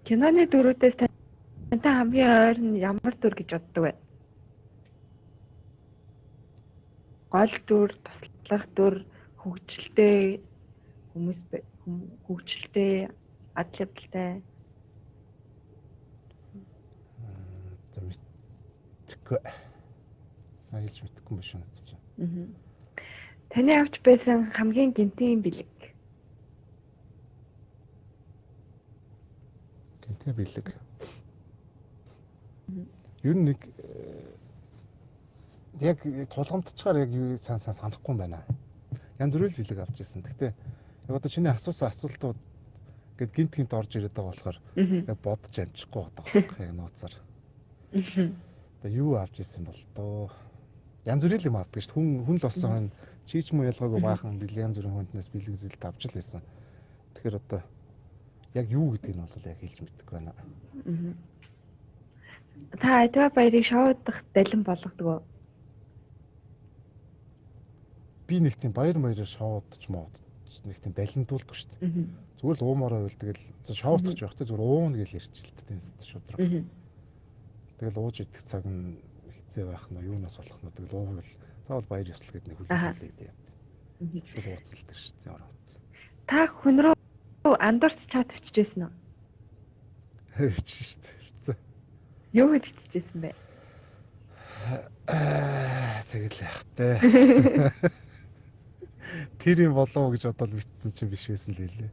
Киноны дүрүүдээс тантай хамгийн ойр нь ямар дүр гэж боддог вэ? Гол дүр, туслах дүр, хөгжилтэй хүмүүс хөгжилтэй, адал явдалтай. Тэгэхгүй. Саялж мэдэхгүй юм шиг надад. Таны авч байсан хамгийн гинтийн бэлэг. Гинтийн бэлэг. Ер нь яг тулгамдчаар яг юу санахгүй юм байна. Янз бүрийн бэлэг авч ирсэн. Гэхдээ яг одоо чиний асуусан асуултууд гээд гинт орж ирээд байгаа болохоор яг бодож амжихгүй байгаа яг нууцаар. Одоо юу авч ирсэн бол доо. Янз бүрийн юм авдаг шүү дээ. Хүн л болсон хүн чийч муу ялгаагүй баахан бил янз бүрийн хүнээс бэлэг зэлд авч л байсан. Тэгэхээр одоо яг юу гэдгийг нь бол яг хэлж мэдэхгүй байна. Та Адва баярыг шоудах далин болгодог уу? Би нэг тийм баяраар шоудаж мод нэг тийм балиндуулдаг шүү дээ. Зүгээр л уумаараа байл тэгэл шоудах байх те зүгээр уун гэж ярьчихлээ тийм шудраг. Тэгэл ууж идэх цаг нь хэцүү байх нь юунаас болох нь тэгэл уувал заавал баяр ёслол гэдэг нэг хүлээлт дээ. Шууд ууцалдаг шүү дээ. Та хүн рүү андуурч чат бичижсэн үү? Хэвч шүү дээ. Юу гэж бичижсэн бэ? Тэгэл яах те. Тэр юм болов гэж бодоод бичсэн чинь биш байсан л хэлээ.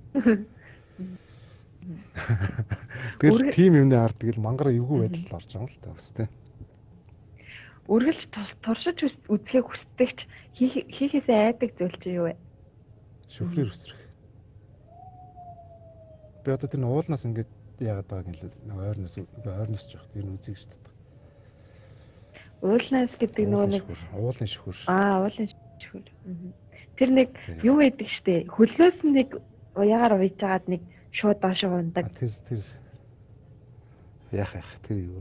Тэгэл тим юмны ард тэгэл мангар эвгүй байдалд орж байгаа юм л та бас те. Үргэлж туршиж үзэхийг хүсдэгч хийхээсээ айдаг зүйл чи юу вэ? Шүхрээр үсрэх. Би одоо тэр уулнаас ингээд яагаад байгааг нь л нэг ойрноос жоох тэр үзье шүү дээ. Уулнаас гэдэг нөгөө нэг уулын шүхэр. Уулын шүхэр. Тэр нэг юу байдаг штэ. Хөлөөс нэг уяагаар уйж агаад нэг шууд доош ундаг. Тэр яах тэр юу?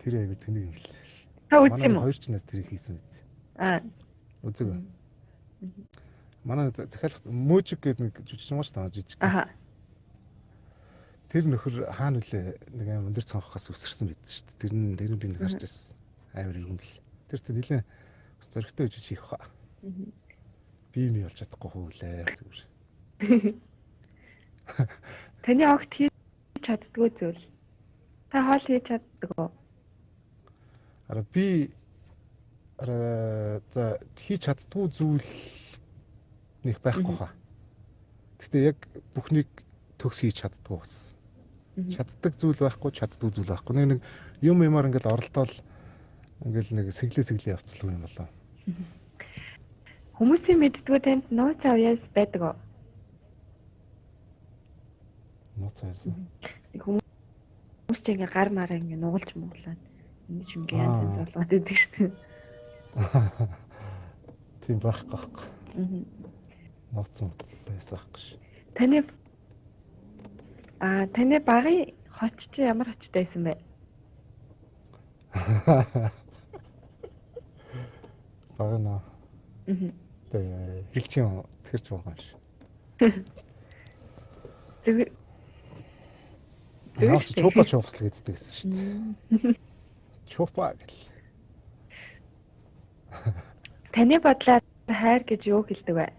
Тэр айгу тэнийг юм л. Та үзсэн юм уу? Хоёр ч нас тэрийг хийсэн мэт. Үзэг байна. Манай захиалах мужик гэдэг нэг жижиг маш таа жижиг. Тэр нөхөр хаана үлээ нэг аим өндөр цонхоос үсэрсэн байд шүү дээ. Тэр нь би нэг харж байсан. Амар иргэнбэл. Тэр нэлээ бас зөрөгтэй үжиж хийх хаа. Би юм болж чадахгүй хүлээ зүгээр. Таны огт хийж чаддгүй зүйл. Та хоол хийж чаддаг уу? Би за хийж чаддгүй зүйл нэг байхгүй хаа. Гэхдээ яг бүхнийг төгс хийж чаддгүй бас. Чаддаг зүйл байхгүй, чаддгүй зүйл байхгүй. Нэг юмар ингээл оролдоол ингээл нэг сэглээ явцлгүй юм болоо. Хүмүүсийн мэддгүү танд нууц авьяас байдаг уу? Нууц авьяас. Хүмүүс ч ингээ гар мараа ингээ нугалж муулаад энэ ч ингээ янз болгоод идэг шүү дээ. Тийм байхгүй. Нууц авьяас. Таны багын хоч чи ямар хочтой байсан бэ? Багна. Тэгээ хэлчих тэрч байгаа юм шиг. Тэгээд чупа чупс л гэдэг гэсэн шүү дээ. Чупа гэл. Таны бодлоор хайр гэж юу хэлдэг вэ?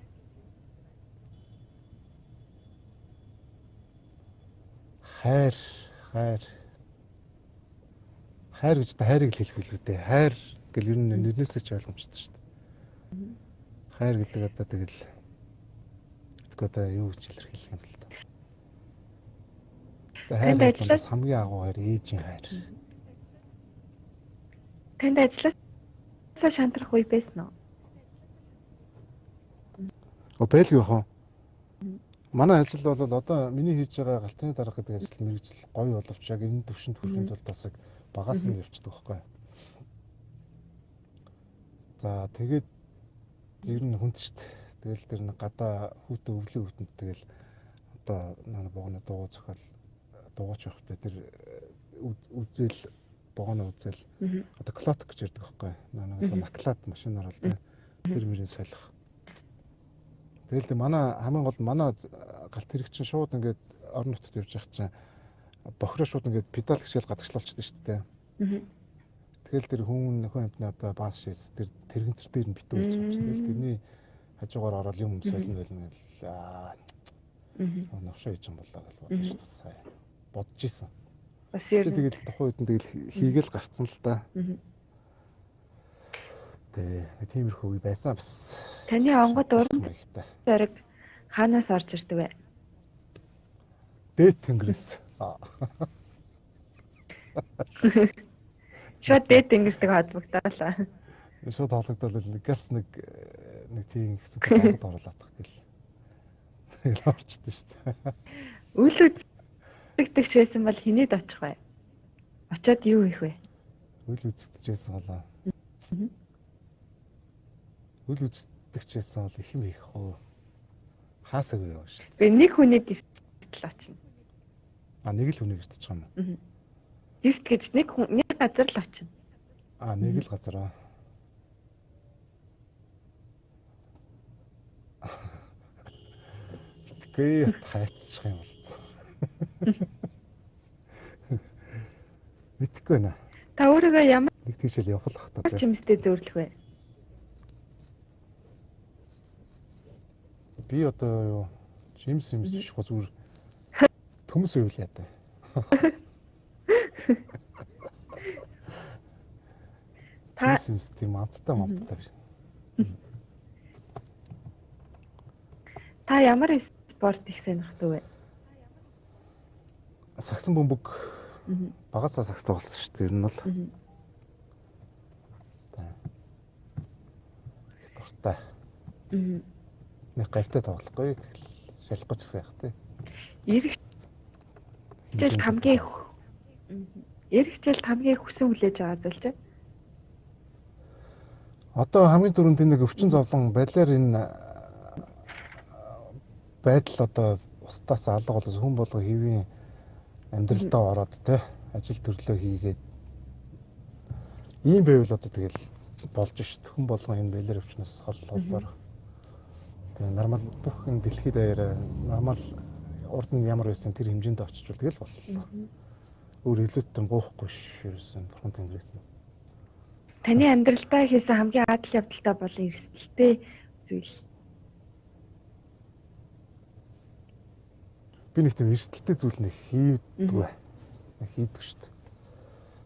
Хайр гэж хайрыг л хэлэх билүү дээ. Хайр гэл ер нь нэрнээсээ ч ойлгомжтой шүү дээ. Хайр гэдэг одоо тэгэл одоо юу гэж илэрхийлэх юм бол та. Хайр гэж хамгийн агуу хайр ээжийн хайр. Танд ажилласаа шантрах үе байсан уу? Байлгүй хаа. Манай ажил бол одоо миний хийж байгаа галтны дарга гэдэг ажил мэргэжил гоё боловч яг энэ төвшөнд хүрэхэд бол бас багаас нь явчихдаг байхгүй. За тэгээд ер нь хүнд шүү дээ. Тэгэл тэр нэг гадаа хүүтэ өвлөө хүүтэнд тэгэл одоо манай богоно дуу зохиол дуугач явахдаа тэр үзэл богоно үзэл одоо клотик гэж ярьдаг байхгүй. Нэг наклад машинаар бол тэр мөрийн солих. Тэгэл манай хамгийн гол манай галт хэрэг чинь шууд ингээд орон нутгад явж явах чинь бохроо шууд ингээд педал гişэл гадагшлуулчихдаг шүү дээ. Тэгэл тэр хүн амтны одоо баас шээс тэр тэрэгцэр дээр нь битүү гэж юм чинь. Тэгэл тэрний хажуугаар ороод юм солино байлна гэл навшаа хийж юм болоо гэж бодож шүү дээ. Сайн бодож исэн. Бас ер нь тэгэл тухайн үед нь тэгэл хийгээл гарцсан л да. Тэгээ тиймэрхүү үе байсан бас. Таны онгод уран зориг хаанаас орж ирдэг вэ? Дээд тэнгэрээс. Шууд дээд ингэрдэг холбогдоолаа. Шууд хоологдвол газ нэг тийм хэсэг сонгод оруулаад тах гэл. Тэгэл орчдөө шүү дээ. Үл үзэгдэгч байсан бол хинээд очих вэ? Очоод юу хийх вэ? Үл үзэгдэж байсан болоо. Үл үзэгдэж байсан бол их юм хийх хөө. Хаасаг юу шүү дээ. Гэ нэг хүнийг гэртэл очино. Нэг л хүнийг гэртэж байгаа юм. Гэрт гэж нэг газар л очино. Нэг л газар аа. Итгэе тайцчих юм бол. Мэдхгүй байна. Та өөрийгөө ямар нэг тийшэл явах та. чимстэй зөөрлөх вэ? Би одоо юу жимс шихо зүгээр төмс үйл ядаа. Жимс тийм амттай биш. Та ямар спорт их сонирхдаг вэ? Сагсан бөмбөг багасаа сагстай болсон шүү дээ. Ер нь бол. Дуртай. Нэг гайтай тоглохгүй. Тэгэл шалахгүй ч гэсэн яах тий. Эрэгчлэлд хамгийн хүсэн хүлээж байгаа зүйл чинь. Одоо хамгийн түрүүнд энэ өвчин зовлон байлаар энэ байдал одоо устдаас алга болоос хүн болго хэвийн амьдралдаа ороод те ажил төрлөө хийгээд ийм байвал одоо тэгэл болж шít хүн болго энэ байлаар өвчнөөс холлоор тэгээ нормал бүх энэ дэлхийд даяараа нормал урд нь ямар байсан тэр хэмжээнд очичвол тэгэл боллоо. Өөр илүүттэн гоохгүй ширсэн бурхан тэнгэрээс. Таны амьдралдаа хийсэн хамгийн адал явдалтай болон эрсдэлтэй зүйл. Би нэг тийм эрсдэлтэй зүйл нэг хийдэггүй. Хийдэг шүү дээ.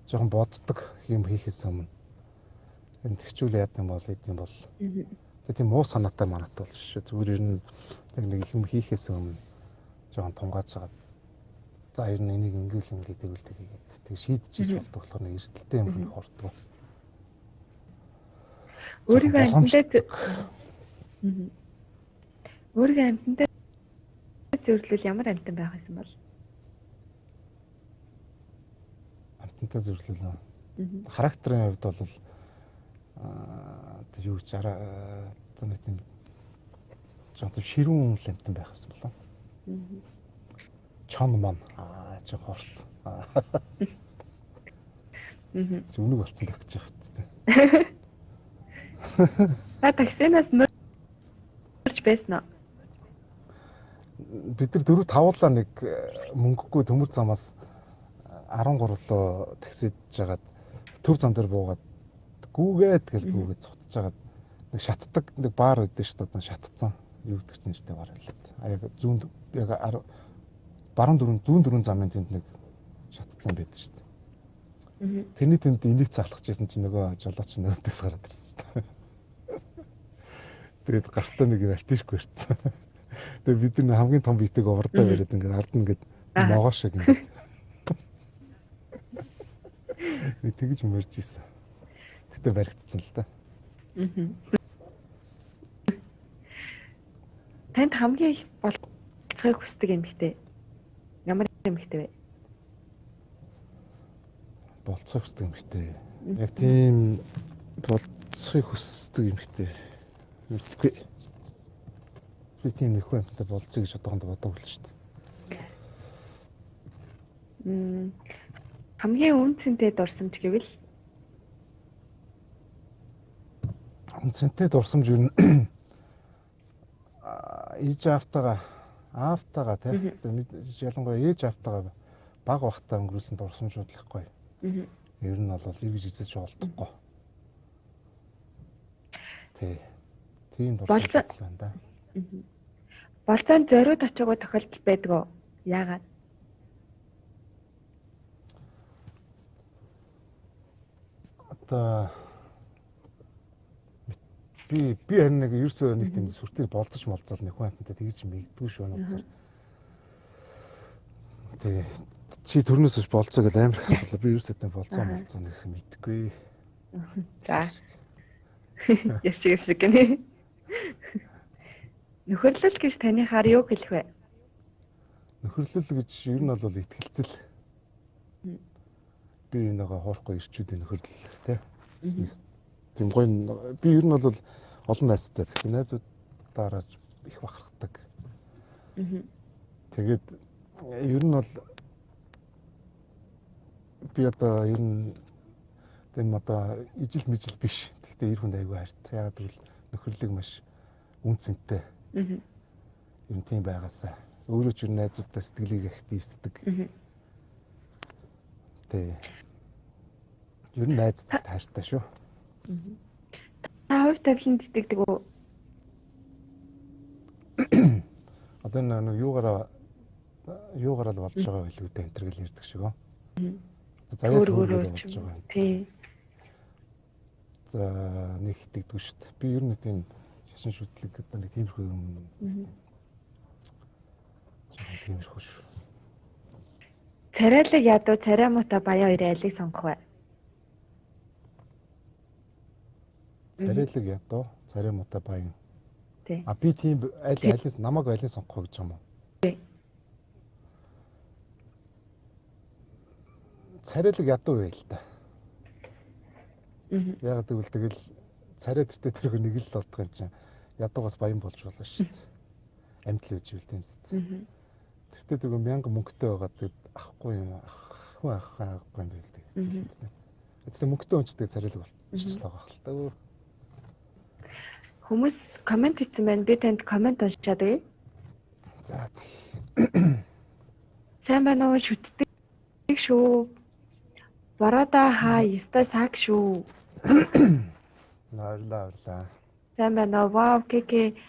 Жохон боддог юм хийхээс өмнө. Энэ тэгчүүл яад юм бол эд юм бол. Тэгээ тийм муу санаатай манат бол шүү. Зүгээр ер нь нэг юм хийхээс өмнө жохон тунгааж байгаа. За ер нь энийг ингээл тэгвэл тэгээд тэг шийдэж болдог болохоор нэг эрсдэлтэй юм их ордог. Өөрийнхөө амьтандаа зөвлөл ямар амьтан байх байсан бол? Амьтантай зөвлөл. Характерын хувьд бол юу гэж тийм жоохон ширүүн амьтан байх байсан болоо. Чон мон жоо хорц. Зүнэг болцсон тагч яах вэ? Та таксинаас мөрч байсан уу? Бид нар 4-5-лаа нэг мөнгөгүй төмөр замаас 13 лөө таксид жагаад төв зам дээр буугаад гүүгээд цутж жагаад нэг шатдаг нэг баар өгдөө шүү дээ шатцсан юу гэдэг чинь нэртэй баар байлаа. Яг зүүн яг баруун зүүн замын тэнд нэг шатцсан байдаг шүү дээ. Тэрний тэнд энийг цаалгах гэсэн чинь нөгөө жолооч нөгөөдөөс гараад ирсэн. Тэгээд гартаа нэг алтишгүй ирсэн. Тэгээд бид нар хамгийн том биетэйг оврдоо бариад ингээд ард нь ингээд могоо шиг ингээд нэг тэгж мөрж ийсэн. Тэгтээ баригдсан л да. Танд хамгийн их болцохыг хүсдэг эмэгтэй ямар эмэгтэй вэ? Болцохыг хүсдэг эмэгтэй. Яг тийм болцохыг хүсдэг эмэгтэй. Мэдгүй. Би тийм их амьтантай болцъё гэж одоохондоо бодоогүй л шүү дээ. Хамгийн үнцэнтэй дурсамж гэвэл үнцэнтэй дурсамж юу нэ ээж автагаа тий ялангуяа ээж автагаа баг бахтаа өнгөрүүлсэн дурсамжууд л ихгүй. Ер нь бол эргэж эзэж олдохгүй. Тийм дурсамж байна да. Болцоонд зориуд очиагүй тохиолдол байдаг уу? Яагаад? Одоо би харин нэг ерөөсөө нэг тийм сүртээр болцож молцол нэг хүн амьтантай тэгж мэддгүй шүү нууцаар. Тэгээ чи төрнөөс ш болцоо гэж амар их асуулаа. Би ерөөсөө болцоо Аха. болцоо нэг юм мэдэхгүй. За. Яшиг гэнэ. Нөхөрлөл гэж танихаар юу хэлэх вэ? Нөхөрлөл гэж ер нь бол ихтгэлцэл. Би энэгээ хоорохгүй ирчүүдийн нөхөрлөл тий. Тийм гоё би ер нь бол олон найзтай. Тэгэхээр найзуудаараа их бахархдаг. Тэгээд ер нь бол би одоо ер нь энэ одоо ижил мижил биш. Гэхдээ эр хүнд аягүй хайрт. Ягаад гэвэл нөхөрлөг маш үнцэнтэй. Ер нь тийм байгаасаа. Өөрөө ч ер нь найзуудтай сэтгэлийг их дэвсдэг. Тэ. Ер нь найзтай хайртай шүү. Та хувь тавиланд итгэдэг үү? Одоо нэг юугаараа л болж байгаа байлгүй дээ энэ төр гэл ярьдаг шиг оо. Заяа төрөөр болж байгаа юм. Тий. За нэг итгэдэг шүү дээ. Би ер нь тийм шашин шүтлэг одоо нэг тиймэрхүү юм. Тиймэрхүү шүү. Царайлаг ядуу царай муута баяа хоёрын алийг сонгох вэ? Царайлаг ядуу царай муута баяа. Тий. А би тийм алис намайг алис сонгох гэж юм уу? Тий. Царайлаг ядуу байл та. Яг тэгвэл тэгэл царай тэртээ тэрг нэг л болдох юм чинь ядуугаас баян болж болно шүү дээ. Амьд л үжил тийм үстэй. Тэртээ тэрг 1000 мөнгөтэй байгаа тэгэд авахгүй юм авахгүй юм байл дээ. Тэгэхээр мөнгөтэй өнчтэй царайлаг болчихлоо байх л та. Хүмүүс комент хийсэн байна. Би танд комент уншаад өгье. За. Сайн байна уу? Шүтдэг шүү. Бороода хаа ёстой саг шүү. Наарлаа. Сайн байна уу? Вау, кеке.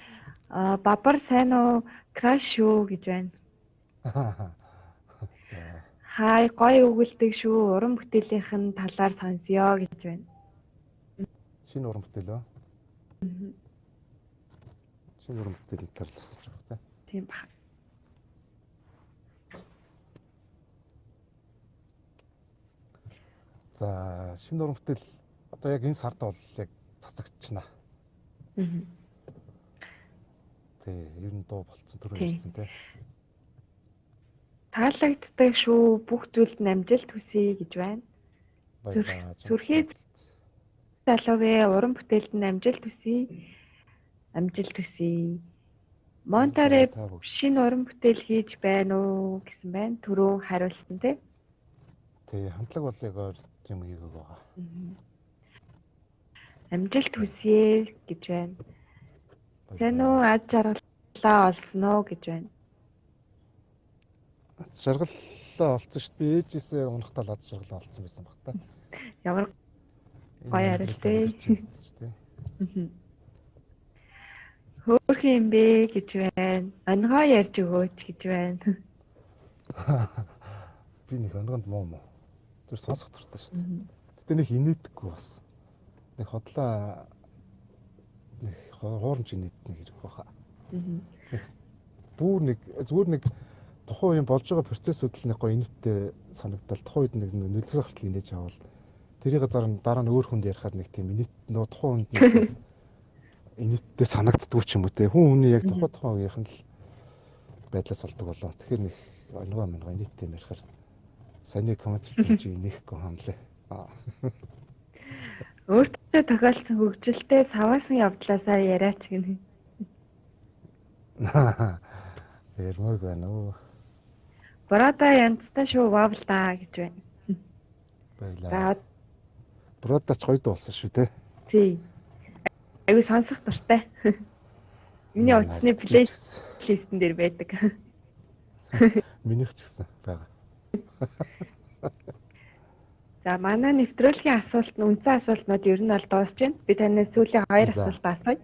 Бабар сайн уу? Краш шүү гэж байна. За. Хай, гоё өгүүлдэг шүү. Уран бүтээлийнх нь талаар сонсё гэж байна. Шинэ уран бүтээл үү? Шинэ уран бүтээл талаар асууж байгаа та. Тийм ба. За, шинэ уран бүтээл одоо яг энэ сард бол яг цацагчна. Тий, ер нь дуу болцсон түрүү хэлсэн тий. Таалагддаг шүү. Бүх зүйлд нь амжилт хүсье гэж байна. Зүрхий залуувэ уран бүтээлд нь амжилт хүсье. Амжилт хүсье. Монтаре шинэ уран бүтээл хийж байна уу гэсэн байна. Түрүү хариулсан тий. Тий, хамтлаг бол яг юм хийгээг байгаа. Амжилт хүсье гэж байна. Сайн уу аж жаргалаа олсон уу гэж байна. Жаргаллаа олцсон шүү дээ. Би ээжээсээ унахтаа ад жаргалаа олцсон байсан баг та. Ямар гоё арилтэй. Хөөх юм бэ гэж байна. Онгоо ярьж өгөөч гэж байна. Би нэг онгонд муу. Тэр сонсох дуртай шүү дээ. Гэтэ нэг инээдэггүй бас. Нэг хотлоо нэг хуурамч инээдэх хэрэг баха. Бүр нэг зүгээр нэг тухайн үеийн болж байгаа процессүүд л нэг гоё инээдтэй санагдал. Тухайн үед нэг нөлөөс хартал инээж авал тэрийг дараа нь өөр хүнд ярихаар нэг тийм инээт нөө тухайн хүнд нэг инээдтэй санагддгүй ч юм уу те. Хүн хүний яг тухайн үеийнхэн л байдлаас болдог болоо. Тэгэхээр нэг онгоо инээдтэй юм ярихаар саний коммент хийсэн чи инехгүй хандлаа. Өөртөө тохиолдсон хөгжилтэй саваасан явдлаасаа яриач гинэ. Ярмаг байна уу? Бороода янзтай шүү вавлаа гэж байна. Баялаа. Бороодач гоё дуулсан шүү те. Тий. Аюу сонсох дуртай. Миний утасны плейлистэн дээр байдаг. Минийх ч гэсэн байгаа. За манай нэвтрүүлгийн асуулт нь үндсэн асуултнууд ер нь бол дуусч байна. Би танаас сүүлийн 2 асуулт асууя.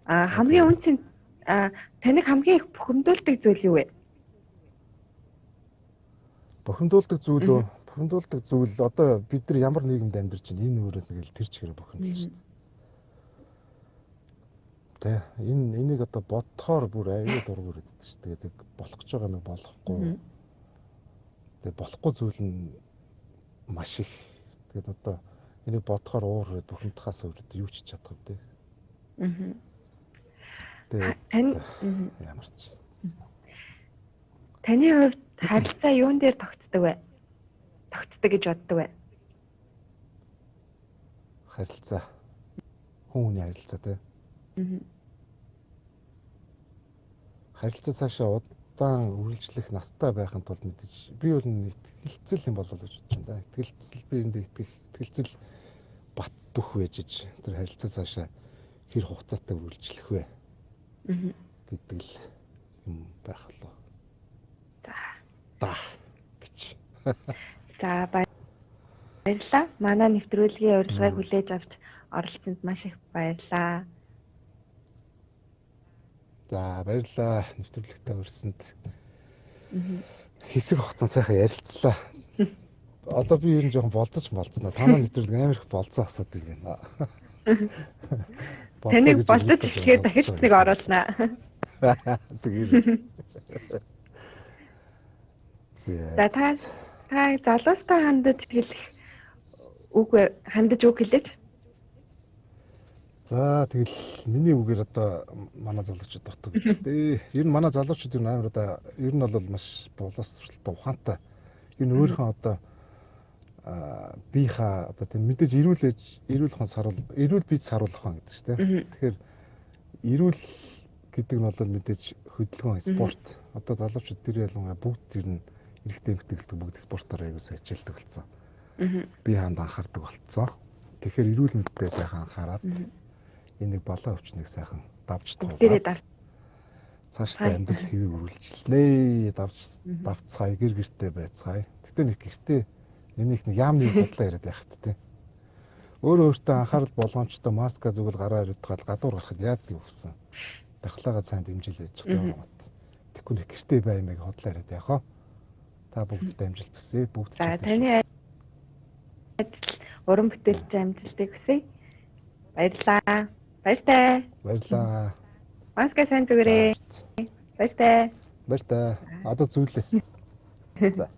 Хамгийн үнцэн таныг хамгийн их бухимдуулдаг зүйл юу вэ? Бухимдуулдаг зүйл үү? Бухимдуулдаг зүйл одоо бид нар ямар нийгэмд амьдарч байна? Энэ өөрөө нэг л тэр чигээр бухимдуулж байна. Тэ энийг одоо бодохоор бүр аюул дургур гэдэг чинь тэгээд болох гэж байгаа нэг болохгүй. Тэгээ болохгүй зүйл нь маш их. Тэгээд одоо энийг бодохоор уур бухимдахаас өөр юу ч чадах вэ? Тэгээд ямар ч. Таны хувьд харилцаа юун дээр тогтдог вэ? Тогтдог гэж боддог вэ? Харилцаа. Хүмүүний харилцаа тий. Харилцаа цаашаа удаан үргэлжлэх настай байхын тулд мэдээж би бол итгэлцэл юм болов уу гэж бодож байна. Итгэлцэл биеиндээ итгэлцэл бат бөх байж тэр харилцаа цаашаа хэр хугацаатай үргэлжлэх вэ гэдэг л юм байх болов. За гэж. За баярлалаа. Манай нэвтрүүлгийн урилгыг хүлээж авч оролцсонд маш их баярлалаа. За баярлалаа. Нэвтрүүлэгтээ урьсанд. Хэсэг хугацаанд сайхан ярилцлаа. Одоо би ер нь жоохон болцсноо. Танаа нэвтрүүлэг амар их болцсон асуудаг юм байна. Таныг болцож эхлэхээр дахиж нэг оруулнаа. Тэгээд. За та залуустай хандаж үг хэлээч. За тэгэл миний үгээр одоо манай залуучууд дутдаг гэж дээ. Ер нь манай залуучууд амар одоо ер нь бол маш боловсролтой ухаантай. Энэ өөрийнхөө одоо биеийнхаа одоо тийм мэдээж эрүүл биед саруулах хаан гэдэг чинь тийм. Тэгэхээр эрүүл гэдэг нь бол мэдээж хөдөлгөөн спорт. Одоо залуучууд тэр ялангуяа бүгд ер нь эрэгтэй эмэгтэйгэлдэг бүгд спортоор аягүй сайн хичээлдэг болсон. Бие хаанд анхаардаг болсон. Тэгэхээр эрүүл мэндэд сайхан анхаарад энийг балан өвчнийг сайхан давж туулаад цаашдаа амьдрал хэвийг үргэлжлэнэ. Давцгаая, гэр гэртээ байцгаая. Гэтэ нэг гэртээ энийг нэг яамны бодлоо яриад яхад тийм. Өөртөө анхаарал болгоомжтой маска зүгэл гараа ирээдгэл гадуур гарахад яадаг юм болсон. Дахлагаа сайн дэмжил байж байгаа юм. Тэгэхгүй нэг гэртээ баймыг хотлоо яриад яхаа. Та бүгдтэй амжилт хүсье. Бүгд. За таны ажил уран бүтээлч амжилтыг хүсье. Баярлалаа. Баярлалаа. Маска сайн зүгээрээ. Баяртай. Одоо зүйлээ. За.